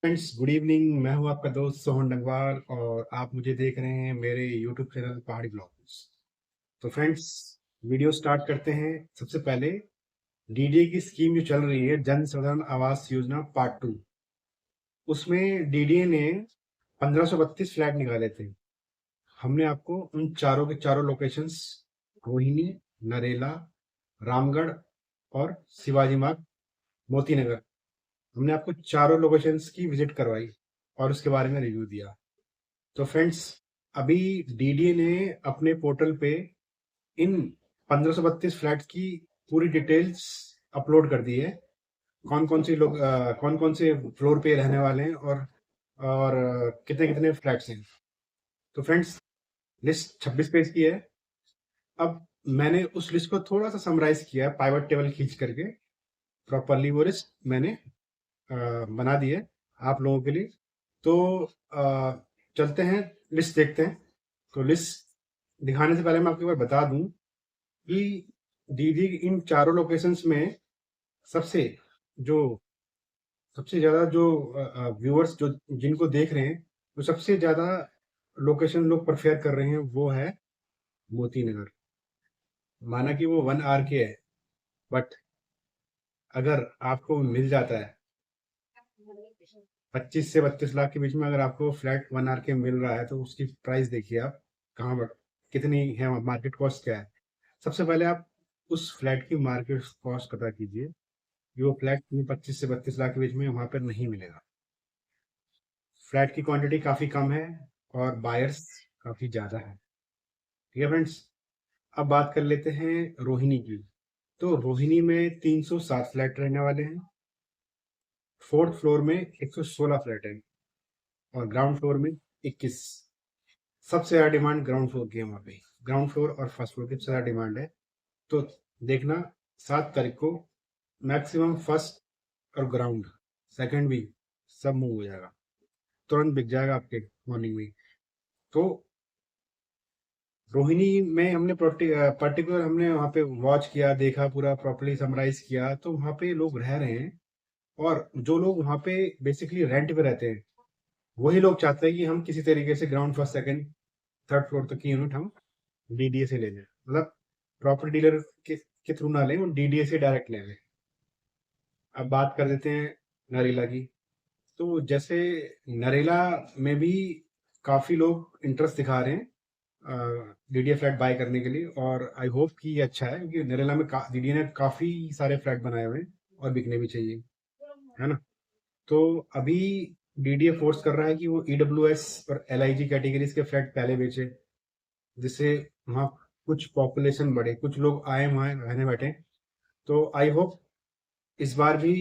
Friends, good evening. मैं हूं आपका दोस्त सोहन डंगवाल और आप मुझे देख रहे हैं मेरे यूट्यूब चैनल पहाड़ी ब्लॉग्स। तो फ्रेंड्स, वीडियो स्टार्ट करते हैं। सबसे पहले डीडीए की स्कीम जो चल रही है, जन साधारण आवास योजना पार्ट 2, उसमें डीडीए ने 1532 फ्लैट निकाले थे। हमने आपको उन चारों के चारों लोकेशंस, रोहिणी, नरेला, रामगढ़ और शिवाजी मार्ग, मोती नगर, हमने आपको चारों लोकेशंस की विजिट करवाई और उसके बारे में रिव्यू दिया। तो फ्रेंड्स, अभी डीडीए ने अपने पोर्टल पे इन 1532 फ्लैट्स की पूरी डिटेल्स अपलोड कर दी है। कौन कौन से फ्लोर पे रहने वाले हैं और कितने कितने फ्लैट्स हैं। तो फ्रेंड्स, लिस्ट 26 पेज की है। अब मैंने उस लिस्ट को थोड़ा सा समराइज किया है, पाइवट टेबल खींच करके प्रॉपरली वो लिस्ट मैंने बना दी है आप लोगों के लिए। तो चलते हैं, लिस्ट देखते हैं। तो लिस्ट दिखाने से पहले मैं आपको एक बार बता दूं कि दीदी इन चारों लोकेशंस में सबसे जो सबसे ज्यादा जो व्यूअर्स जो जिनको देख रहे हैं, वो सबसे ज्यादा लोकेशन लोग प्रेफर कर रहे हैं, वो है मोती नगर। माना कि वो 1 आर के है, बट अगर आपको मिल जाता है 25 से 32 लाख के बीच में, अगर आपको फ्लैट 1 आर के मिल रहा है, तो उसकी प्राइस देखिए आप कहाँ पर कितनी है, मार्केट कॉस्ट क्या है। सबसे पहले आप उस फ्लैट की मार्केट कॉस्ट पता कीजिए कि वो फ्लैट 25 से 32 लाख के बीच में वहां पर नहीं मिलेगा। फ्लैट की क्वांटिटी काफी कम है और बायर्स काफी ज्यादा है। ठीक है फ्रेंड्स, अब बात कर लेते हैं रोहिणी की। तो रोहिणी में 307 फ्लैट रहने वाले हैं। फोर्थ फ्लोर में 116 फ्लैट है और ग्राउंड फ्लोर में 21। सबसे ज्यादा डिमांड ग्राउंड फ्लोर की है वहाँ पे। ग्राउंड फ्लोर और फर्स्ट फ्लोर की सबसे ज्यादा डिमांड है। तो देखना, 7 तारीख को मैक्सिमम फर्स्ट और ग्राउंड, सेकंड भी सब मूव हो जाएगा, तुरंत बिक जाएगा आपके मॉर्निंग में। तो रोहिणी में हमने पर्टिकुलर हमने वहाँ पे वॉच किया, देखा, पूरा प्रॉपर्ली समराइज किया। तो वहाँ पे लोग रह रहे हैं और जो लोग वहाँ पे बेसिकली रेंट पे रहते हैं, वही लोग चाहते हैं कि हम किसी तरीके से ground first second third floor तक की यूनिट हम डीडीए से ले लें। मतलब प्रॉपर्टी डीलर के थ्रू ना लें, वो डीडीए से डायरेक्ट ले लें। अब बात कर देते हैं नरेला की। तो जैसे नरेला में भी काफी लोग इंटरेस्ट दिखा रहे हैं डीडीए फ्लैट बाय करने के लिए, और आई होप कि ये अच्छा है, क्योंकि नरेला में डीडीए ने काफी सारे फ्लैट बनाए हुए हैं और बिकने भी चाहिए, है ना। तो अभी डीडीए फोर्स कर रहा है कि वो ईडब्ल्यूएस और एलआईजी कैटेगरीज के फ्लैट पहले बेचे, जिससे वहाँ कुछ पॉपुलेशन बढ़े, कुछ लोग आए वहाँ रहने बैठे। तो आई होप इस बार भी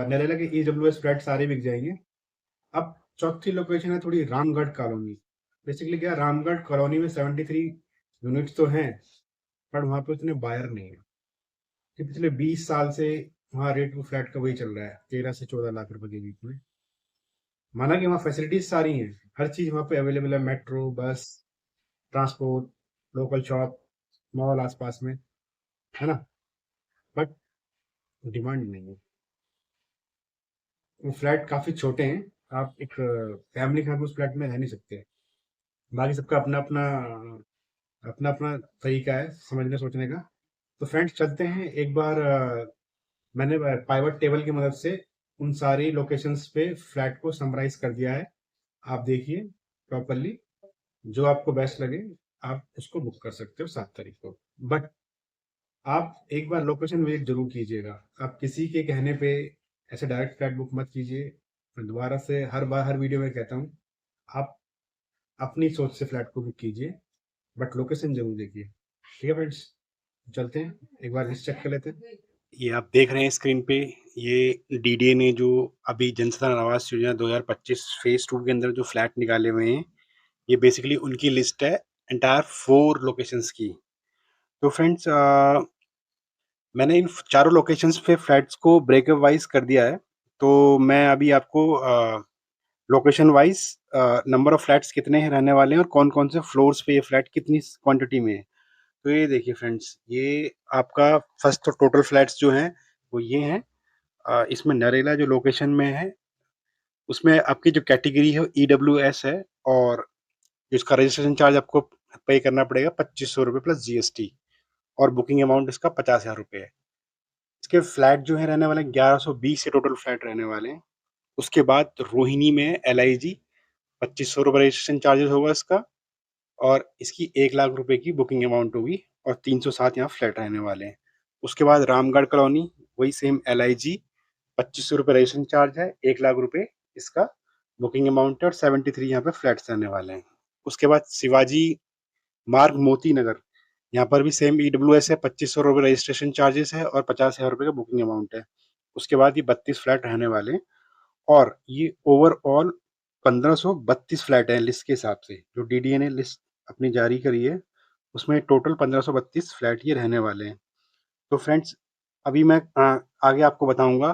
नरेला के ईडब्ल्यूएस फ्लैट सारे बिक जाएंगे। अब चौथी लोकेशन है थोड़ी रामगढ़ कॉलोनी। बेसिकली क्या, रामगढ़ कॉलोनी में 73 यूनिट्स तो हैं, पर वहाँ पे उतने बायर नहीं है कि पिछले 20 साल से वहाँ रेट वो फ्लैट का वही चल रहा है, 13 से 14 लाख रुपए के बीच में। माना कि वहाँ फैसिलिटीज सारी हैं, हर चीज वहाँ पे अवेलेबल है, मेट्रो, बस, ट्रांसपोर्ट, लोकल शॉप, मॉल आसपास में, है ना। बट डिमांड नहीं है। वो फ्लैट काफी छोटे हैं, आप एक फैमिली के साथ उस फ्लैट में रह नहीं सकते। बाकी सबका अपना अपना अपना अपना तरीका है समझने सोचने का। तो फ्रेंड्स, चलते हैं एक बार। मैंने पाइवट टेबल की मदद से उन सारी लोकेशंस पे फ्लैट को समराइज कर दिया है। आप देखिए प्रॉपरली, जो आपको बेस्ट लगे आप उसको बुक कर सकते हो 7 तारीख को। बट आप एक बार लोकेशन विजिट जरूर कीजिएगा। आप किसी के कहने पे ऐसे डायरेक्ट फ्लैट बुक मत कीजिए। मैं दोबारा से हर बार हर वीडियो में कहता हूँ, आप अपनी सोच से फ्लैट को बुक कीजिए, बट लोकेशन जरूर देखिए। ठीक है फ्रेंड्स, चलते हैं एक बार लिस्ट चेक कर लेते हैं। ये आप देख रहे हैं स्क्रीन पे, ये डीडीए ने जो अभी जनसाधारण आवास योजना 2025 फेज 2 के अंदर जो फ्लैट निकाले हुए हैं, ये बेसिकली उनकी लिस्ट है एंटायर 4 लोकेशंस की। तो फ्रेंड्स, मैंने इन चारों लोकेशंस पे फ्लैट्स को ब्रेकअप वाइज कर दिया है। तो मैं अभी आपको location wise number of flats कितने हैं रहने वाले हैं और कौन कौन से फ्लोर्स पे ये फ्लैट कितनी क्वांटिटी में है। तो ये देखिए फ्रेंड्स, ये आपका फर्स्ट तो टोटल फ्लैट्स जो हैं वो ये हैं। इसमें नरेला जो लोकेशन में है उसमें आपकी जो कैटेगरी है EWS है, और इसका रजिस्ट्रेशन चार्ज आपको पे करना पड़ेगा 2500 रुपये प्लस GST, और बुकिंग अमाउंट इसका 50,000 रुपये है। इसके फ्लैट जो है रहने वाले 1120 से टोटल फ्लैट रहने वाले हैं। उसके बाद रोहिणी में LIG 2500 रुपये रजिस्ट्रेशन चार्जेस होगा इसका, और इसकी 1 लाख रुपए की बुकिंग अमाउंट होगी, और 307 यहाँ फ्लैट रहने वाले हैं। उसके बाद रामगढ़ कॉलोनी, वही सेम LIG 2500 रुपये रजिस्ट्रेशन चार्ज है, 1 लाख रुपए इसका बुकिंग अमाउंट है, और 73 यहाँ पे फ्लैट्स रहने वाले हैं। उसके बाद शिवाजी मार्ग मोती नगर, यहाँ पर भी सेम EWS है, 2500 रुपये रजिस्ट्रेशन चार्जेस है, और 50,000 रुपये का बुकिंग अमाउंट है। उसके बाद ये 32 फ्लैट रहने वाले हैं, और ये ओवरऑल 1532 फ्लैट हैं लिस्ट के हिसाब से, जो DDA ने लिस्ट अपनी जारी करी है उसमें टोटल 1532 फ्लैट ये रहने वाले हैं। तो फ्रेंड्स, अभी मैं आगे आपको बताऊंगा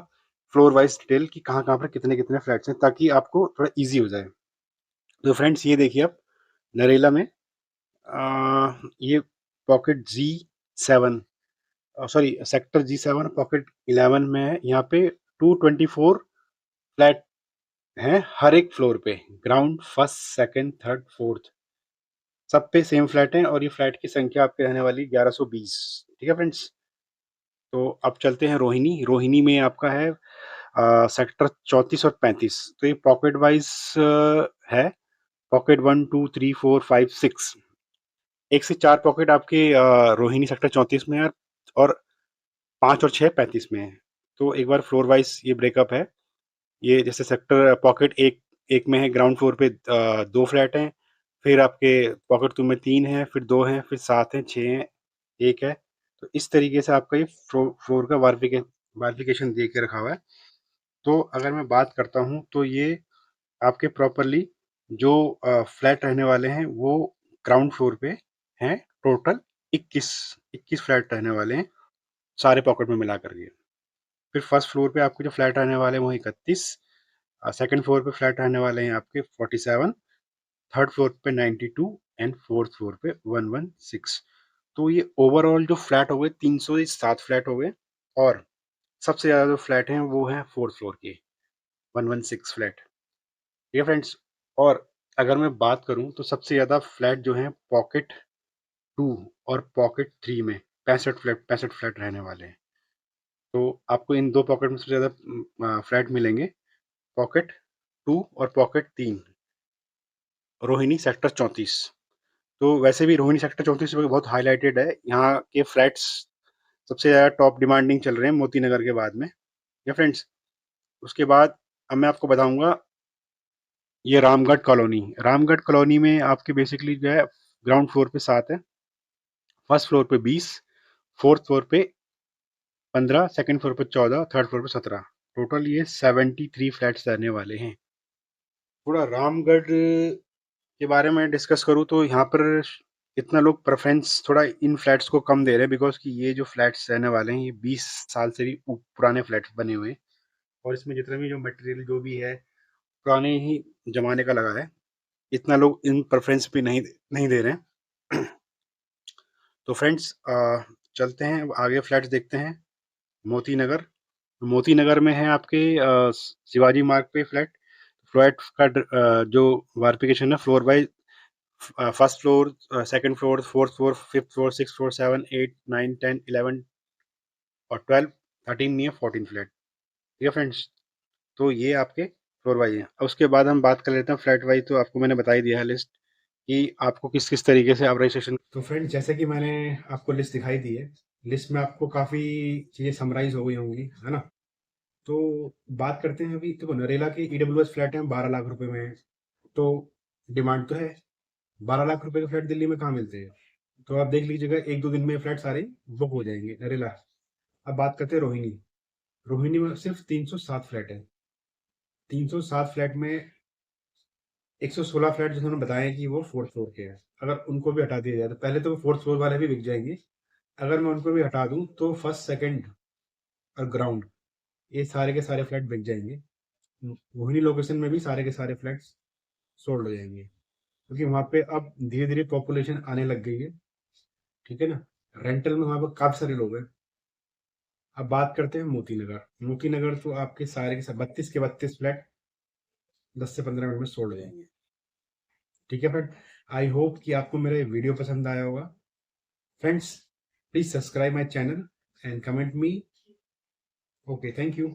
फ्लोर वाइज डिटेल कि कहाँ कहाँ पर कितने कितने फ्लैट्स हैं, ताकि आपको थोड़ा इजी हो जाए। तो फ्रेंड्स, ये देखिए आप नरेला में ये pocket G7, sorry sector G7 pocket 11 में है। यहाँ पे 224 फ्लैट हैं हर एक फ्लोर पे, ground, first, second, third, fourth, सब पे सेम फ्लैट हैं, और ये फ्लैट की संख्या आपके रहने वाली 1120। ठीक है फ्रेंड्स, तो अब चलते हैं रोहिणी। रोहिणी में आपका है सेक्टर 34 और 35। तो ये पॉकेट वाइज है, पॉकेट 1 2 3 4 5 6, एक से चार पॉकेट आपके रोहिणी सेक्टर 34 में है, और 5 और 6 35 में है। तो एक बार फ्लोर वाइज ये ब्रेकअप है। ये जैसे सेक्टर पॉकेट एक एक में है, ग्राउंड फ्लोर पे 2 फ्लैट हैं, फिर आपके पॉकेट 2 में 3 हैं, फिर 2 हैं, फिर 7 हैं, 6 हैं, 1 है। तो इस तरीके से आपका ये फ्लोर का वार्फिकेशन दे के रखा हुआ है। तो अगर मैं बात करता हूँ तो ये आपके प्रॉपरली जो फ्लैट रहने वाले हैं वो ग्राउंड फ्लोर पे हैं, टोटल 21 फ्लैट रहने वाले हैं सारे पॉकेट में मिला करके। फिर फर्स्ट फ्लोर पे आपके जो फ्लैट रहने वाले हैं वो 31, सेकंड फ्लोर पे फ्लैट रहने वाले हैं आपके 47, थर्ड फ्लोर पे 92, एंड फोर्थ फ्लोर पे 116। तो ये ओवरऑल जो फ्लैट हो गए 307 फ्लैट हो गए, और सबसे ज़्यादा जो फ्लैट हैं वो हैं फोर्थ फ्लोर के 116 फ्लैट। ठीक है फ्रेंड्स, और अगर मैं बात करूं तो सबसे ज़्यादा फ्लैट जो हैं पॉकेट 2 और पॉकेट 3 में 65 फ्लैट रहने वाले हैं। तो आपको इन दो पॉकेट में सबसे ज़्यादा फ्लैट मिलेंगे, पॉकेट 2 और पॉकेट 3, रोहिणी सेक्टर 34। तो वैसे भी रोहिणी सेक्टर 34 में बहुत हाईलाइटेड है, यहाँ के फ्लैट्स सबसे ज़्यादा टॉप डिमांडिंग चल रहे हैं मोती नगर के बाद में। या फ्रेंड्स, उसके बाद अब मैं आपको बताऊंगा ये रामगढ़ कॉलोनी में आपके बेसिकली जो है ग्राउंड फ्लोर पे 7 है, फर्स्ट फ्लोर पे 20, फोर्थ फ्लोर पे 15, सेकंड फ्लोर पे 14, थर्ड फ्लोर पे 17, टोटल ये 73 फ्लैट्स रहने वाले हैं। थोड़ा रामगढ़ के बारे में डिस्कस करूँ तो यहाँ पर इतना लोग प्रेफरेंस थोड़ा इन फ्लैट्स को कम दे रहे हैं, बिकॉज कि ये जो फ्लैट्स रहने वाले हैं ये 20 साल से भी पुराने फ्लैट्स बने हुए हैं, और इसमें जितना भी जो मटेरियल जो भी है पुराने ही जमाने का लगा है। इतना लोग इन प्रेफरेंस पे नहीं नहीं दे रहे हैं। तो फ्रेंड्स, चलते हैं अब आगे फ्लैट्स देखते हैं। मोती नगर, मोती नगर में है आपके शिवाजी मार्ग पे फ्लैट। फ्लैट का जो वार्पिकेशन है floor wise, first floor, second floor, fourth floor, fifth floor, six floor, 7 8 9 10 11 और 12 13 नहीं है, 14 फ्लैट। ठीक है फ्रेंड्स, तो ये आपके फ्लोर वाइज है। अब उसके बाद हम बात कर लेते हैं फ्लैट वाइज। तो आपको मैंने बता ही दिया है लिस्ट कि आपको किस किस तरीके से आप रजिस्ट्रेशन। तो फ्रेंड्स, जैसे कि मैंने आपको लिस्ट दिखाई दी है, लिस्ट में आपको काफ़ी चीज़ें समराइज हो गई होंगी, है ना। तो बात करते हैं, अभी देखो नरेला के EWS फ्लैट हैं 12 लाख रुपए में, तो डिमांड तो है। 12 लाख रुपए के फ्लैट दिल्ली में कहाँ मिलते हैं। तो आप देख लीजिएगा, एक दो दिन में फ्लैट सारे बुक हो जाएंगे नरेला। अब बात करते हैं रोहिणी। रोहिणी में सिर्फ 307 फ्लैट है। 307 फ्लैट में 116 फ्लैट जो उन्होंने बताया कि वो फोर्थ फ्लोर के हैं। अगर उनको भी हटा दिया जाए तो पहले तो वो फोर्थ फ्लोर वाले भी बिक जाएंगे। अगर मैं उनको भी हटा दूं तो फर्स्ट, सेकंड और ग्राउंड, ये सारे के सारे फ्लैट बिक जाएंगे। रोहिणी लोकेशन में भी सारे के सारे फ्लैट्स सोल्ड हो जाएंगे, क्योंकि वहाँ पे अब धीरे धीरे पॉपुलेशन आने लग गई है। ठीक है ना, रेंटल में वहाँ पर काफी सारे लोग हैं। अब बात करते हैं मोती नगर। मोती नगर तो आपके सारे के सब 32 के 32 फ्लैट 10 से 15 मिनट में सोल्ड हो जाएंगे। ठीक है फ्रेंड, आई होप कि आपको मेरा वीडियो पसंद आया होगा। Friends, please subscribe my channel and comment me. Okay, thank you.